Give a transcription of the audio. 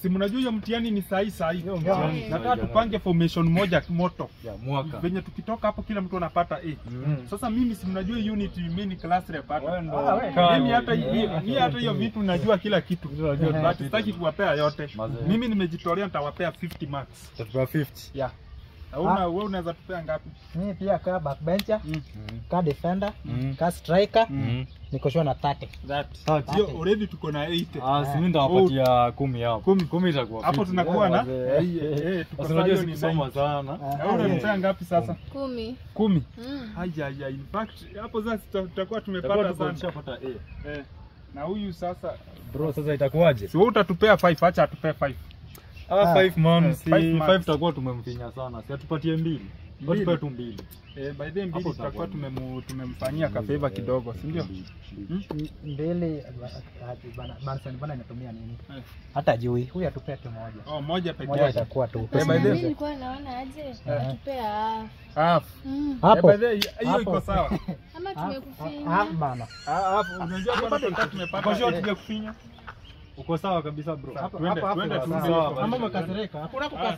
Si mnajua hiyo mtihani ni sahi. Nataka tupange formation moja moto. Ya mwaka. Venye tukitoka hapo kila mtu anapata A. Sasa mimi si mnajua unit mimi class rep hata. Mimi hata hiyo vitu najua kila kitu. But sitaki kuwapea yote. Mimi nimejitolea nitawapea 50 marks. Tutapea 50. Yeah. Wewe unaweza tupea ngapi? Mimi pia ka backbencher, ka defender, ka striker, niko sure na 30. Hiyo already tuko na 80. Si mimi nitawapatia 10 hapo. 10 itakuwa. Hapo tunakuwa na tuko sawa ni soma sana. Wewe unataka ngapi sasa? 10. 10. Haya, in fact hapo sasa tutakuwa tumepata sana. Tutapata A. Na huyu sasa Bro, sasa itakuwaje? Si wewe utatupea 5, acha atupee 5. 5 man, si 5 5 tutakuwa tumemfinya sana. Si atupatie 2. Tupe tu 2. By the mbili tutakuwa tumemfanyia kafeva kidogo, si ndio? Mbele bana inatumia nini? Hata jui. Huyu atupea tu moja. Moja pekee Moja itakuwa tu. Mimi nilikuwa naona aje atupea half. Hapo. Hiyo iko sawa. Ama tumekufinya. Hapo bana. Hapo unajua bado tumepata. Kwa hiyo tumekufinya. Uko sawa kabisa bro. Twende Ama makasirika. Hakuna kukasirika.